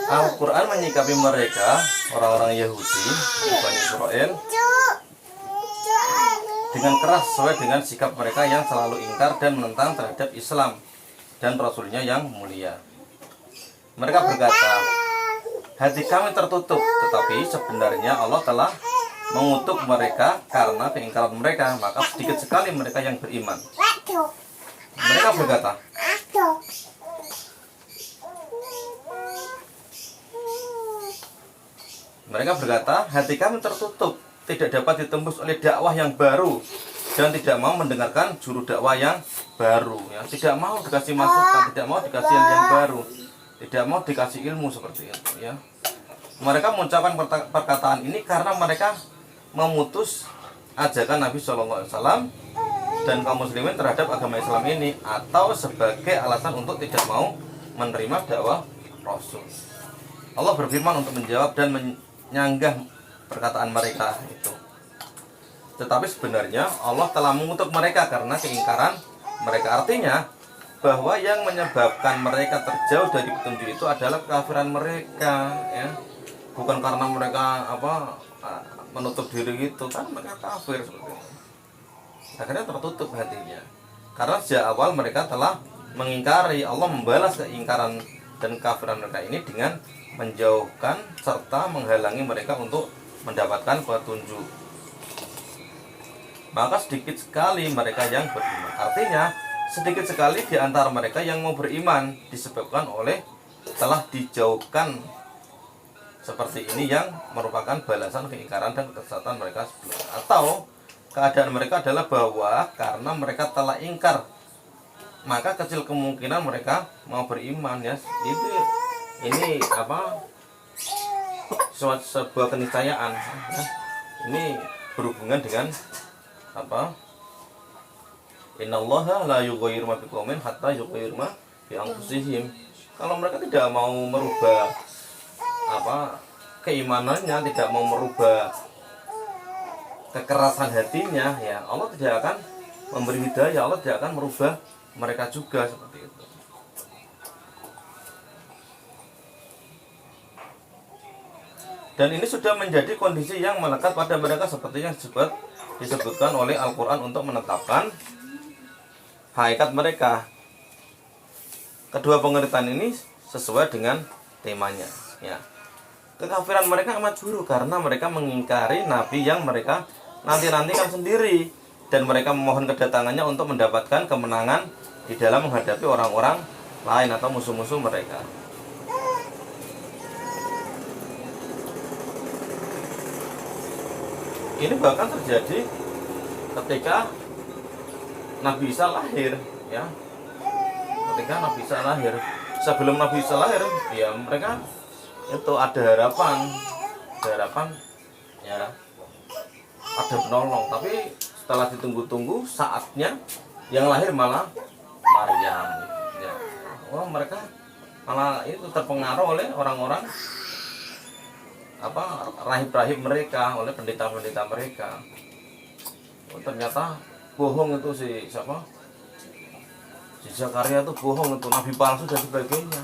Al-Quran menyikapi mereka, orang-orang Yahudi, Bani Israel, dengan keras sesuai dengan sikap mereka yang selalu ingkar dan menentang terhadap Islam dan Rasulnya yang mulia. Mereka berkata, hati kami tertutup, tetapi sebenarnya Allah telah mengutuk mereka karena keingkaran mereka, maka sedikit sekali mereka yang beriman. Mereka berkata, hati kami tertutup, tidak dapat ditembus oleh dakwah yang baru dan tidak mau mendengarkan juru dakwah yang baru, ya. Tidak mau dikasih masukan, tidak mau dikasih yang baru, tidak mau dikasih ilmu seperti itu, ya. Mereka mengucapkan perkataan ini karena mereka memutus ajakan Nabi SAW dan kaum muslimin terhadap agama Islam ini, atau sebagai alasan untuk tidak mau menerima dakwah Rasul. Allah berfirman untuk menjawab dan menyanggah perkataan mereka itu. Tetapi sebenarnya Allah telah mengutuk mereka karena keingkaran mereka. Artinya bahwa yang menyebabkan mereka terjauh dari petunjuk itu adalah kekafiran mereka, ya. Bukan karena mereka menutup diri gitu, kan mereka kafir seperti itu. Akhirnya tertutup hatinya. Karena sejak awal mereka telah mengingkari. Allah membalas keingkaran dan kekafiran mereka ini dengan menjauhkan serta menghalangi mereka untuk mendapatkan petunjuk. Maka sedikit sekali mereka yang beriman. Artinya sedikit sekali di antara mereka yang mau beriman, disebabkan oleh telah dijauhkan seperti ini, yang merupakan balasan keingkaran dan kesesatan mereka sebelumnya. Atau keadaan mereka adalah bahwa karena mereka telah ingkar, maka kecil kemungkinan mereka mau beriman, ya. Ini sebuah keniscayaan, ya. Ini berhubungan dengan innallaha la yughayyiru ma biqaumin hatta yughayyiru ma bi anfusihim. Kalau mereka tidak mau merubah keimanannya, tidak mau merubah kekerasan hatinya, ya Allah tidak akan memberi hidayah, Allah tidak akan merubah mereka juga seperti itu. Dan ini sudah menjadi kondisi yang melekat pada mereka seperti yang disebutkan oleh Al-Quran untuk menetapkan hakikat mereka. Kedua pengertian ini sesuai dengan temanya, ya. Kekafiran mereka amat buruk karena mereka mengingkari nabi yang mereka nanti-nantikan sendiri, dan mereka memohon kedatangannya untuk mendapatkan kemenangan di dalam menghadapi orang-orang lain atau musuh-musuh mereka. Ini bahkan terjadi ketika Nabi Isa lahir, ya. Ketika Nabi Isa lahir, sebelum Nabi Isa lahir, ya mereka itu ada harapan, ya, ada penolong. Tapi setelah ditunggu-tunggu, saatnya yang lahir malah Maryam, ya. Mereka malah itu terpengaruh oleh orang-orang rahib-rahib mereka, oleh pendeta-pendeta mereka. Ternyata bohong itu si Zakaria itu bohong, itu nabi palsu dan sebagainya.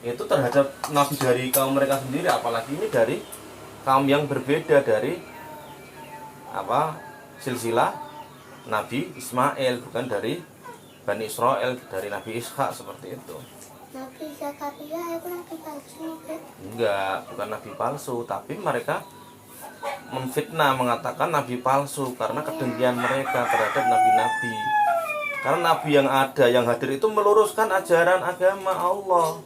Itu terhadap nabi dari kaum mereka sendiri, apalagi ini dari kaum yang berbeda dari silsilah Nabi Ismail, bukan dari Bani Israel, dari Nabi Ishak seperti itu. Nabi Zakaria itu nabi palsu, kan? Enggak, bukan nabi palsu, tapi mereka memfitnah, mengatakan nabi palsu karena kedengkian mereka terhadap nabi-nabi. Karena nabi yang ada, yang hadir itu meluruskan ajaran agama Allah.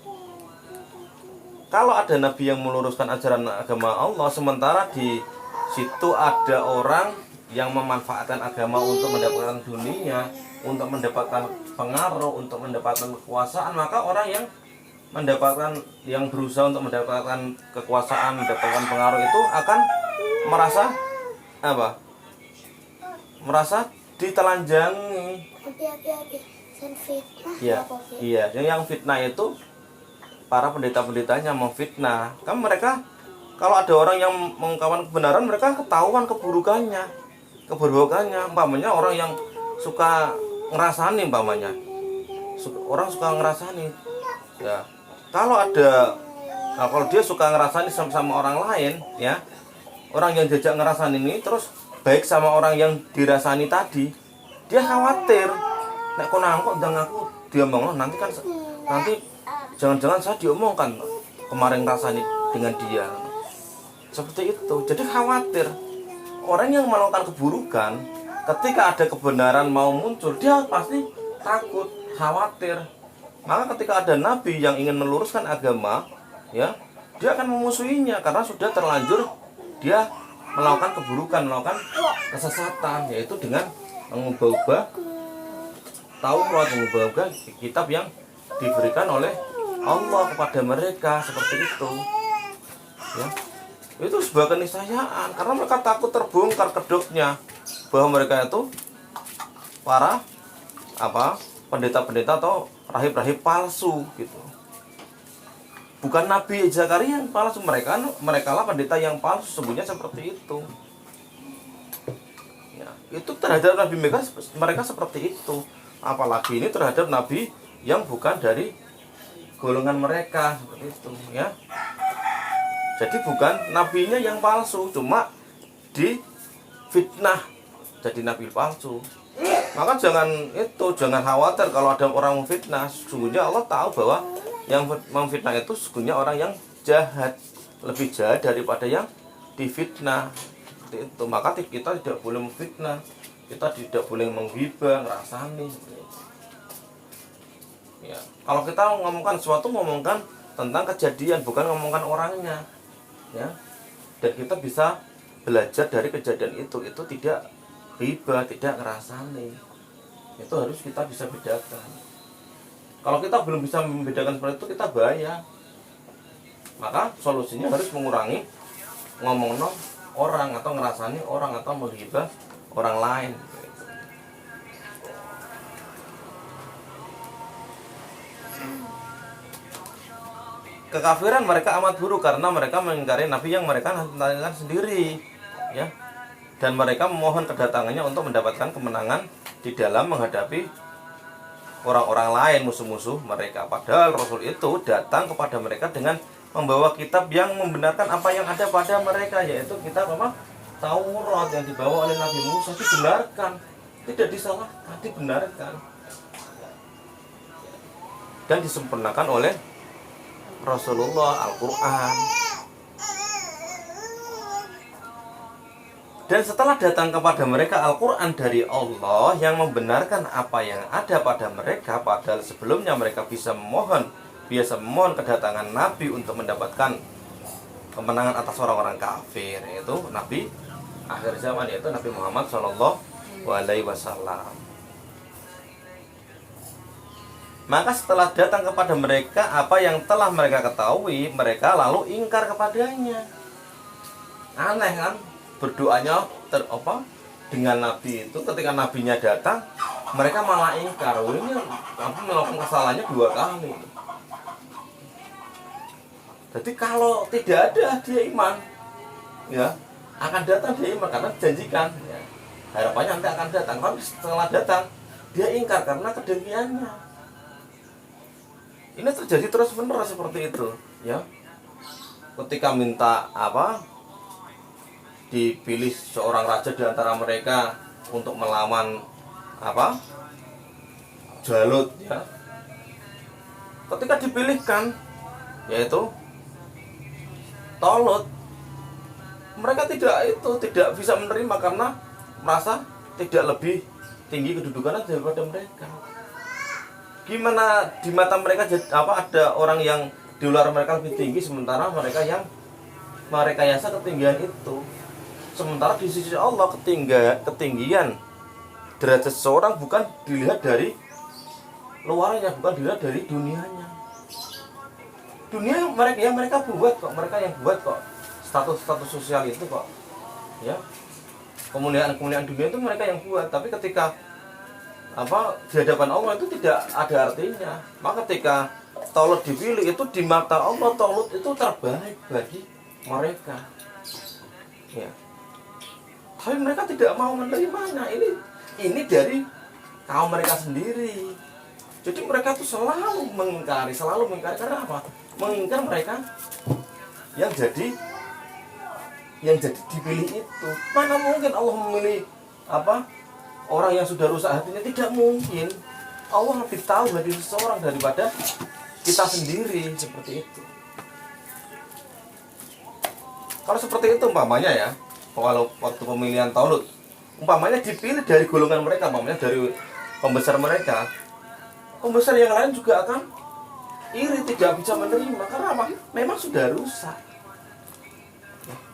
Kalau ada nabi yang meluruskan ajaran agama Allah, sementara di situ ada orang yang memanfaatkan agama untuk mendapatkan dunia, untuk mendapatkan pengaruh, untuk mendapatkan kekuasaan, maka orang yang berusaha untuk mendapatkan kekuasaan, mendapatkan pengaruh itu akan merasa ditelanjangi. Iya, yang fitnah itu para pendeta-pendetanya memfitnah. Kan mereka, kalau ada orang yang mengungkapkan kebenaran, mereka ketahuan keburukannya. Umpamanya orang yang suka ngerasani, orang suka ngerasani, ya. Kalau ada Nah, kalau dia suka ngerasani sama orang lain, ya, orang yang diajak ngerasani ini terus baik sama orang yang dirasani tadi, dia khawatir. Nek kok nangkok ndang aku diomong nanti kan nanti jangan-jangan saya diomongkan kemarin rasani dengan dia. Seperti itu. Jadi khawatir. Orang yang melakukan keburukan ketika ada kebenaran mau muncul, dia pasti takut, khawatir. Maka ketika ada nabi yang ingin meluruskan agama, ya, dia akan memusuhinya karena sudah terlanjur dia melakukan keburukan, melakukan kesesatan, yaitu dengan mengubah-ubah Taurat, mengubah-ubah kitab yang diberikan oleh Allah kepada mereka, seperti itu. Ya. Itu sebuah keniscayaan karena mereka takut terbongkar kedoknya bahwa mereka itu para pendeta-pendeta atau rahib-rahib palsu gitu. Bukan Nabi Zakaria yang palsu, mereka lah pendeta yang palsu, sesungguhnya seperti itu. Ya, itu terhadap Nabi mereka seperti itu. Apalagi ini terhadap Nabi yang bukan dari golongan mereka, seperti itu, ya. Jadi bukan nabinya yang palsu, cuma difitnah jadi nabi palsu. Maka jangan khawatir kalau ada orang memfitnah. Sesungguhnya Allah tahu bahwa yang memfitnah itu sesungguhnya orang yang jahat, lebih jahat daripada yang difitnah. Seperti itu. Maka kita tidak boleh memfitnah, kita tidak boleh menghibah, ngerasani. Ya, kalau kita ngomongkan sesuatu, ngomongkan tentang kejadian, bukan ngomongkan orangnya. Ya, dan kita bisa belajar dari kejadian itu tidak riba, tidak ngerasani. Itu harus kita bisa bedakan. Kalau kita belum bisa membedakan seperti itu, kita bahaya. Maka solusinya harus mengurangi ngomong orang atau ngerasani orang atau menghibah orang lain. Kekafiran mereka amat buruk karena mereka mengingkari nabi yang mereka nantikan sendiri, ya. Dan mereka memohon kedatangannya untuk mendapatkan kemenangan di dalam menghadapi orang-orang lain, musuh-musuh mereka. Padahal Rasul itu datang kepada mereka dengan membawa kitab yang membenarkan apa yang ada pada mereka, yaitu kitab apa? Taurat yang dibawa oleh Nabi Musa dibenarkan, tidak disalahkan, dibenarkan dan disempurnakan oleh Rasulullah, Al-Quran. Dan setelah datang kepada mereka Al-Quran dari Allah yang membenarkan apa yang ada pada mereka, padahal sebelumnya mereka biasa memohon kedatangan Nabi untuk mendapatkan kemenangan atas orang-orang kafir, yaitu Nabi akhir zaman, yaitu Nabi Muhammad SAW. Maka setelah datang kepada mereka apa yang telah mereka ketahui, mereka lalu ingkar kepadanya. Aneh kan? Berdoanya dengan Nabi itu, ketika Nabinya datang, mereka malah ingkar. Ini Nabi melakukan kesalahannya 2 kali. Jadi kalau tidak ada dia iman, ya akan datang dia iman karena dijanjikan. Ya. Harapannya nanti akan datang. Tapi setelah datang dia ingkar karena kedengkiannya. Ini terjadi terus menerus seperti itu, ya. Ketika minta dipilih seorang raja di antara mereka untuk melawan Jalut, ya. Ketika dipilihkan, yaitu Tolut, mereka tidak bisa menerima karena merasa tidak lebih tinggi kedudukannya daripada mereka. Gimana di mata mereka ada orang yang di luar mereka lebih tinggi, sementara mereka yang merekayasa ketinggian itu. Sementara di sisi Allah ketinggian derajat seseorang bukan dilihat dari luarnya, bukan dilihat dari dunianya. Dunia mereka buat kok, mereka yang buat kok status sosial itu kok, ya. Kemuliaan dunia itu mereka yang buat, tapi ketika di hadapan Allah itu tidak ada artinya. Maka ketika Tolut dipilih, itu di mata Allah Tolut itu terbaik bagi mereka, ya. Tapi mereka tidak mau menerimanya. Ini dari kaum mereka sendiri. Jadi mereka tuh selalu mengingkari karena apa? Mengingkar mereka yang jadi dipilih itu. Mana mungkin Allah memilih apa? Orang yang sudah rusak hatinya, tidak mungkin. Allah lebih tahu hati seseorang daripada kita sendiri, seperti itu. Kalau seperti itu umpamanya ya, kalau waktu pemilihan Taulut, umpamanya dipilih dari golongan mereka, umpamanya dari pembesar mereka, pembesar yang lain juga akan iri, tidak bisa menerima. Karena apa? Memang sudah rusak.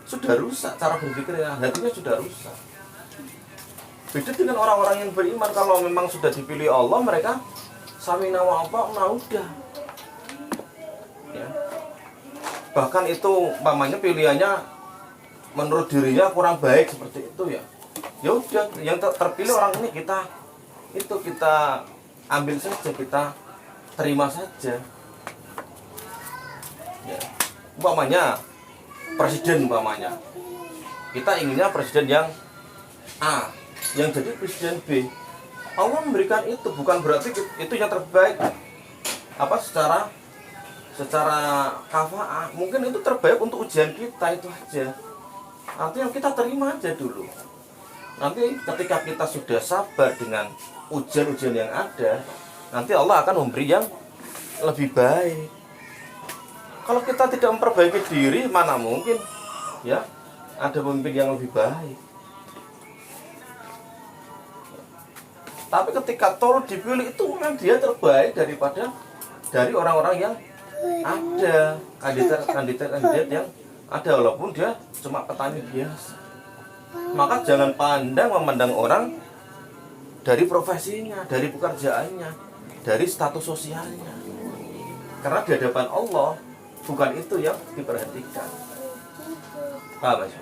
Sudah rusak cara berpikirnya, hatinya sudah rusak. Beda dengan orang-orang yang beriman, kalau memang sudah dipilih Allah, mereka samina wa ata'na udah. Ya. Bahkan itu umpamanya pilihannya menurut dirinya kurang baik seperti itu ya. Ya udah, yang terpilih orang ini kita ambil saja, kita terima saja. Ya. Umpamanya presiden umpamanya. Kita inginnya presiden yang A, yang jadi presiden B. Allah memberikan itu bukan berarti itu yang terbaik apa secara kafaah. Mungkin itu terbaik untuk ujian kita, itu aja. Artinya kita terima aja dulu. Nanti ketika kita sudah sabar dengan ujian-ujian yang ada, nanti Allah akan memberi yang lebih baik. Kalau kita tidak memperbaiki diri, mana mungkin ya ada pemimpin yang lebih baik. Tapi ketika Taulut dipilih, itu memang dia terbaik dari orang-orang yang ada, kandidat yang ada, walaupun dia cuma petani biasa. Maka jangan memandang orang dari profesinya, dari pekerjaannya, dari status sosialnya. Karena di hadapan Allah bukan itu yang diperhatikan. Paham Mas?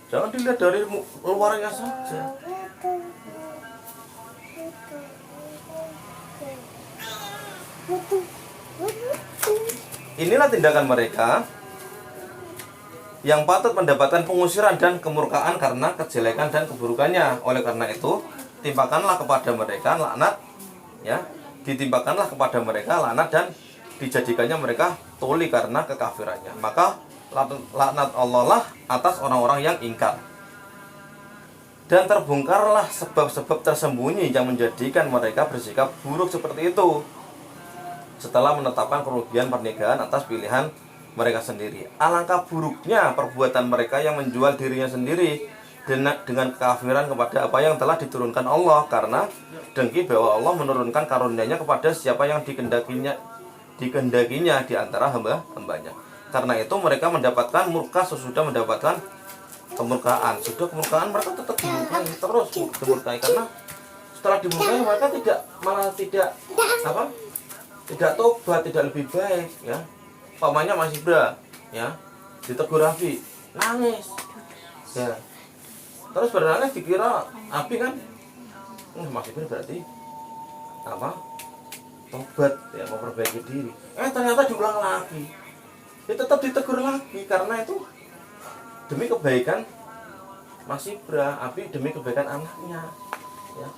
Jangan dilihat dari luarnya saja. Inilah tindakan mereka yang patut mendapatkan pengusiran dan kemurkaan karena kejelekan dan keburukannya. Oleh karena itu, timpakanlah kepada mereka laknat, ya, ditimpakanlah kepada mereka laknat dan dijadikannya mereka tuli karena kekafirannya. Maka laknat Allah lah atas orang-orang yang ingkar. Dan terbongkarlah sebab-sebab tersembunyi yang menjadikan mereka bersikap buruk seperti itu. Setelah menetapkan kerugian pernikahan atas pilihan mereka sendiri. Alangkah buruknya perbuatan mereka yang menjual dirinya sendiri dengan kekafiran kepada apa yang telah diturunkan Allah, karena dengki bahwa Allah menurunkan karunia-Nya kepada siapa yang dikehendakinya di antara hamba-hambanya. Karena itu mereka mendapatkan murka sesudah mendapatkan kemurkaan. Sudah kemurkaan mereka tetap dimurkai, terus dimurkai, karena setelah dimurkai mereka tidak tobat, tidak lebih baik, ya. Pamannya masih ya, ditegur Rafi, nangis, ya. Terus bernangis dikira api kan, masih berarti tobat, ya, memperbaiki diri. Ternyata diulang lagi, tetap ditegur lagi, karena itu demi kebaikan Mas Ibra, Abi demi kebaikan anaknya, ya.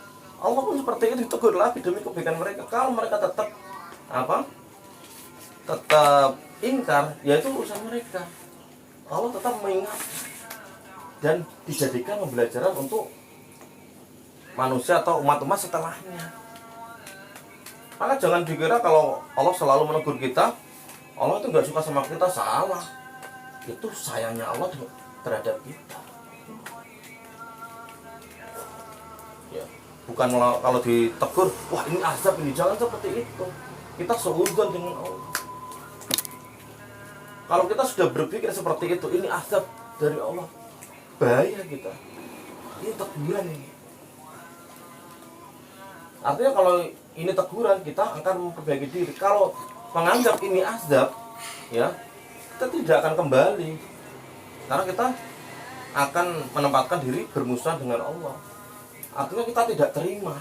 Allah pun seperti itu, ditegur lagi demi kebaikan mereka. Kalau mereka tetap ingkar, yaitu urusan mereka. Allah tetap mengingat dan dijadikan pembelajaran untuk manusia atau umat-umat setelahnya. Maka jangan dikira kalau Allah selalu menegur kita, Allah itu nggak suka sama kita, salah. Itu sayangnya Allah terhadap kita. Ya, bukan kalau ditegur, wah ini azab ini, jangan seperti itu. Kita seuzon dengan Allah. Kalau kita sudah berpikir seperti itu, ini azab dari Allah, bahaya kita. Ini teguran ini. Artinya kalau ini teguran, kita akan memperbaiki diri. Kalau menganggap ini azab, ya, kita tidak akan kembali. Karena kita akan menempatkan diri bermusuhan dengan Allah. Artinya kita tidak terima.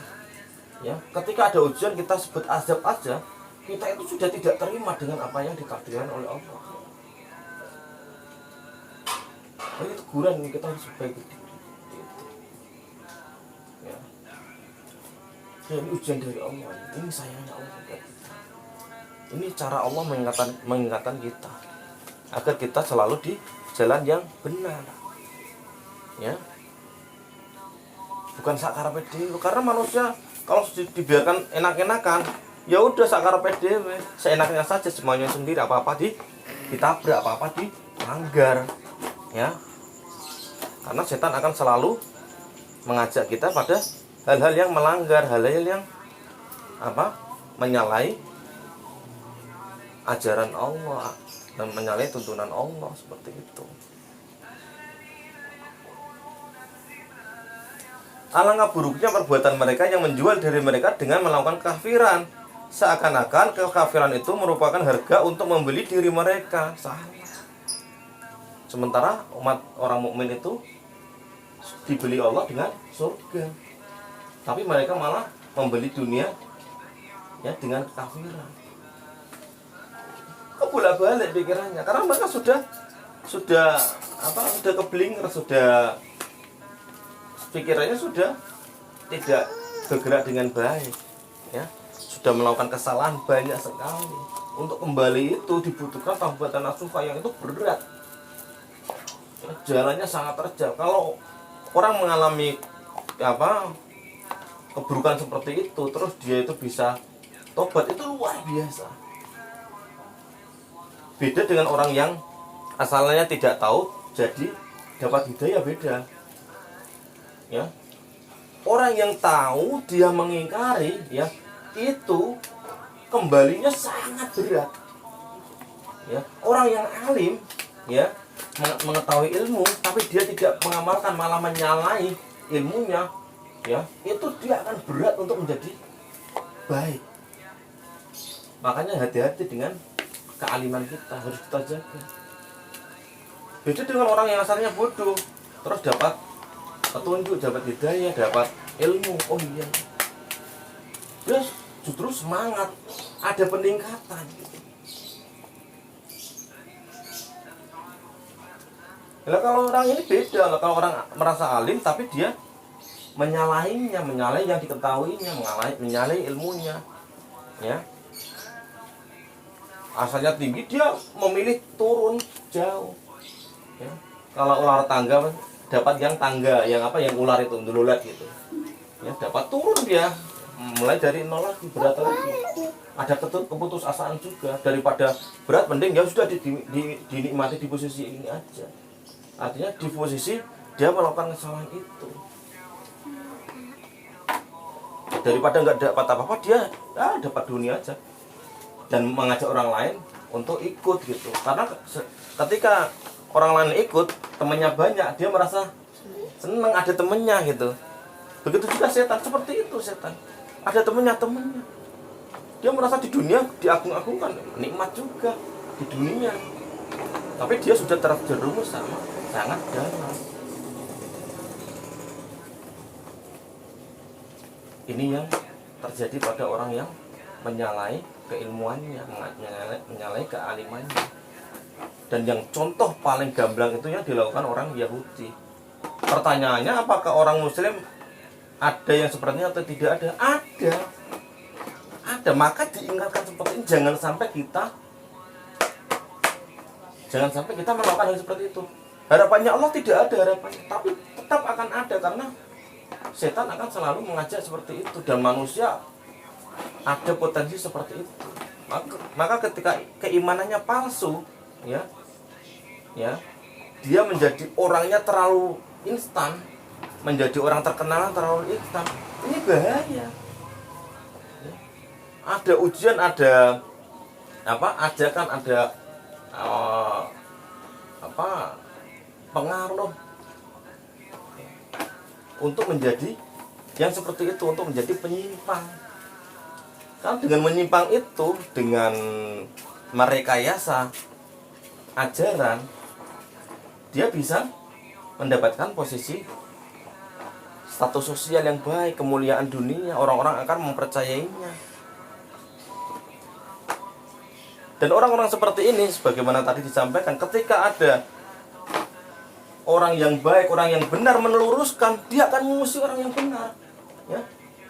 Ya, ketika ada ujian kita sebut azab aja, kita itu sudah tidak terima dengan apa yang ditakdirkan oleh Allah. Ini teguran yang kita harus perbaiki diri. Ya. Ya, ini ujian dari Allah, ini sayangnya Allah. Ini cara Allah mengingatkan kita agar kita selalu di jalan yang benar, ya, bukan sakarape dhewe. Karena manusia kalau dibiarkan enak-enakan, ya udah sakarape dhewe, seenaknya saja, semuanya sendiri, apa-apa ditabrak, apa-apa dilanggar, ya. Karena setan akan selalu mengajak kita pada hal-hal yang melanggar, hal-hal yang menyalahi ajaran Allah dan menyalahi tuntunan Allah, seperti itu. Alangkah buruknya perbuatan mereka yang menjual diri mereka dengan melakukan kekafiran, seakan-akan kekafiran itu merupakan harga untuk membeli diri mereka. Salah. Sementara umat orang mukmin itu dibeli Allah dengan surga, tapi mereka malah membeli dunia, ya, dengan kekafiran. Kebolak-balik pikirannya, karena mereka sudah keblinger, sudah pikirannya sudah tidak bergerak dengan baik, ya, sudah melakukan kesalahan banyak sekali. Untuk kembali itu dibutuhkan taubatan nasuha yang itu berat, jalannya sangat terjal. Kalau orang mengalami keburukan seperti itu, terus dia itu bisa tobat, itu luar biasa. Beda dengan orang yang asalnya tidak tahu jadi dapat hidayah, beda, ya. Orang yang tahu dia mengingkari, ya, itu kembalinya sangat berat, ya. Orang yang alim, ya, mengetahui ilmu tapi dia tidak mengamalkan, malah menyalahi ilmunya, ya, itu dia akan berat untuk menjadi baik. Makanya hati-hati dengan kealiman kita, harus kita jaga. Beda dengan orang yang asalnya bodoh terus dapat petunjuk, dapat hidayah, dapat ilmu. Oh iya, dia justru semangat, ada peningkatan gitu. Nah, kalau orang ini beda. Kalau orang merasa alim tapi dia menyalahinya, menyalahi yang diketahuinya, menyalahi ilmunya, ya. Asalnya tinggi, dia memilih turun jauh, ya. Kalau ular tangga dapat yang tangga, yang ular itu dululat gitu, ya, dapat turun dia mulai dari nol lagi, berat lagi. Ada keputusasaan juga, daripada berat mending ya sudah dinikmati di posisi ini aja. Artinya di posisi dia melakukan kesalahan itu, daripada nggak dapat apa-apa, dia dapat dunia aja dan mengajak orang lain untuk ikut gitu. Karena ketika orang lain ikut, temannya banyak, dia merasa senang ada temennya gitu. Begitu juga setan, seperti itu setan. Ada temennya, dia merasa di dunia diagung-agungkan, nikmat juga di dunia. Tapi dia sudah terjerumus sangat dalam. Ini yang terjadi pada orang yang menyalahi keilmuannya, menyalahi kealimannya. Dan yang contoh paling gamblang itu yang dilakukan orang Yahudi. Pertanyaannya, apakah orang Muslim ada yang sepertinya atau tidak ada? Ada. Maka diingatkan seperti ini, jangan sampai kita melakukan hal seperti itu. Harapannya Allah tidak ada harapannya, tapi tetap akan ada, karena setan akan selalu mengajak seperti itu, dan manusia ada potensi seperti itu. Maka ketika keimanannya palsu, ya, dia menjadi orangnya terlalu instan, menjadi orang terkenal terlalu instan, ini bahaya. Ada ujian, ada ajakan, ada pengaruh untuk menjadi yang seperti itu, untuk menjadi penyimpang. Kan dengan menyimpang itu, dengan merekayasa ajaran, dia bisa mendapatkan posisi status sosial yang baik, kemuliaan dunia, orang-orang akan mempercayainya. Dan orang-orang seperti ini, sebagaimana tadi disampaikan, ketika ada orang yang baik, orang yang benar meluruskan, dia akan mengusir orang yang benar, ya.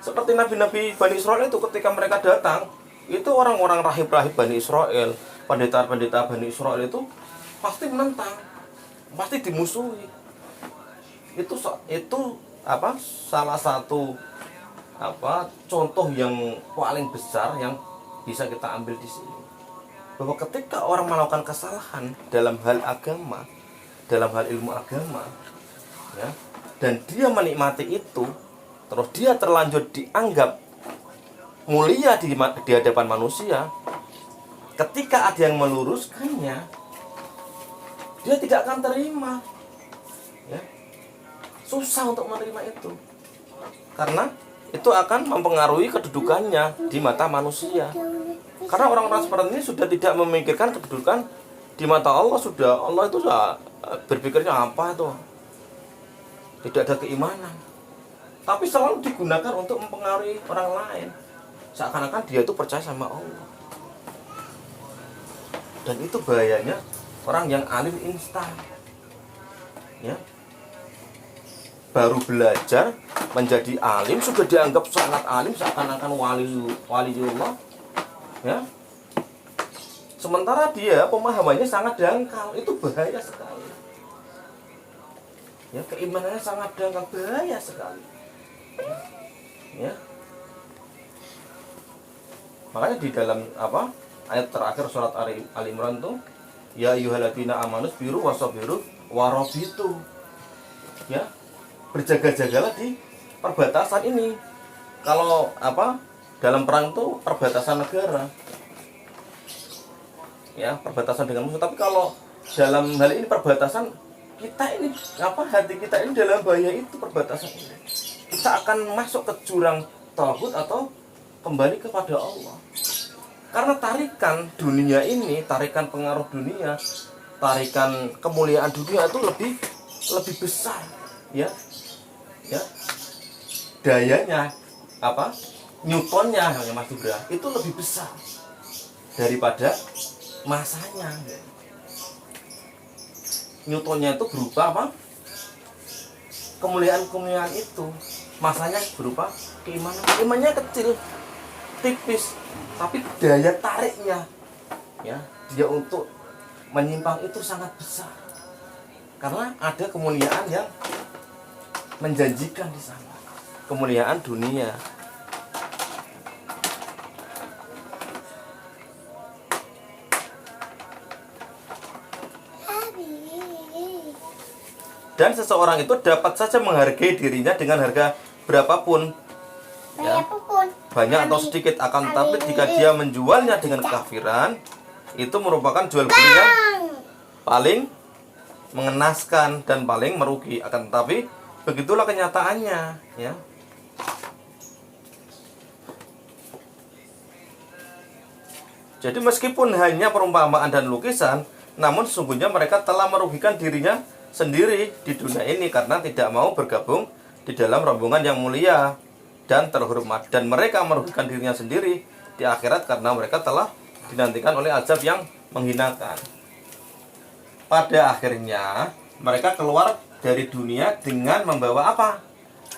Seperti nabi-nabi Bani Israel itu ketika mereka datang, itu orang-orang rahib-rahib Bani Israel, pendeta-pendeta Bani Israel itu pasti menentang, pasti dimusuhi. Itu salah satu contoh yang paling besar yang bisa kita ambil di sini. Bahwa ketika orang melakukan kesalahan dalam hal agama, dalam hal ilmu agama, ya, dan dia menikmati itu, terus dia terlanjur dianggap mulia di hadapan manusia, ketika ada yang meluruskannya, dia tidak akan terima, ya. Susah untuk menerima itu, karena itu akan mempengaruhi kedudukannya di mata manusia. Karena orang-orang seperti ini sudah tidak memikirkan kedudukan di mata Allah. Allah itu sudah berpikirnya apa itu, tidak ada keimanan, tapi selalu digunakan untuk mempengaruhi orang lain, seakan-akan dia itu percaya sama Allah. Dan itu bahayanya orang yang alim instan, ya, baru belajar menjadi alim sudah dianggap sangat alim, seakan-akan waliullah, ya. Sementara dia pemahamannya sangat dangkal. Itu bahaya sekali, ya. Keimanannya sangat dangkal, bahaya sekali, ya. Makanya di dalam ayat terakhir surat Ali Imran tuh, ya ayyuhalladzina amanu biru wasabiru warabitu, ya, berjaga-jagalah di perbatasan ini. Kalau dalam perang tuh perbatasan negara, ya, perbatasan dengan musuh. Tapi kalau dalam hal ini perbatasan kita ini, hati kita ini dalam bahaya itu perbatasan ini. Kita akan masuk ke jurang tauhid atau kembali kepada Allah. Karena tarikan dunia ini, tarikan pengaruh dunia, tarikan kemuliaan dunia itu lebih besar, ya. Ya. Dayanya Newtonnya Mas Dubra itu lebih besar daripada masanya. Newtonnya itu berupa kemuliaan itu, masanya berupa keimanan. Imannya kecil, tipis, tapi daya tariknya, ya, dia untuk menyimpang itu sangat besar. Karena ada kemuliaan yang menjanjikan di sana, kemuliaan dunia. Dan seseorang itu dapat saja menghargai dirinya dengan harga berapapun, ya, banyak atau sedikit. Akan tetapi jika dia menjualnya dengan kekafiran, itu merupakan jual beli yang paling mengenaskan dan paling merugi. Akan tetapi begitulah kenyataannya, ya. Jadi meskipun hanya perumpamaan dan lukisan, namun sesungguhnya mereka telah merugikan dirinya sendiri di dunia ini karena tidak mau bergabung di dalam rombongan yang mulia dan terhormat. Dan mereka merugikan dirinya sendiri di akhirat karena mereka telah dinantikan oleh azab yang menghinakan. Pada akhirnya mereka keluar dari dunia dengan membawa apa?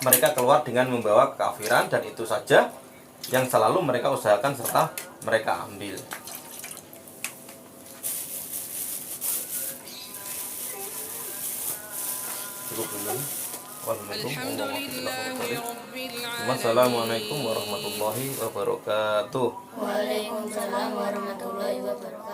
Mereka keluar dengan membawa kekafiran, dan itu saja yang selalu mereka usahakan serta mereka ambil. Wassalamualaikum warahmatullahi wabarakatuh. Waalaikumsalam warahmatullahi wabarakatuh.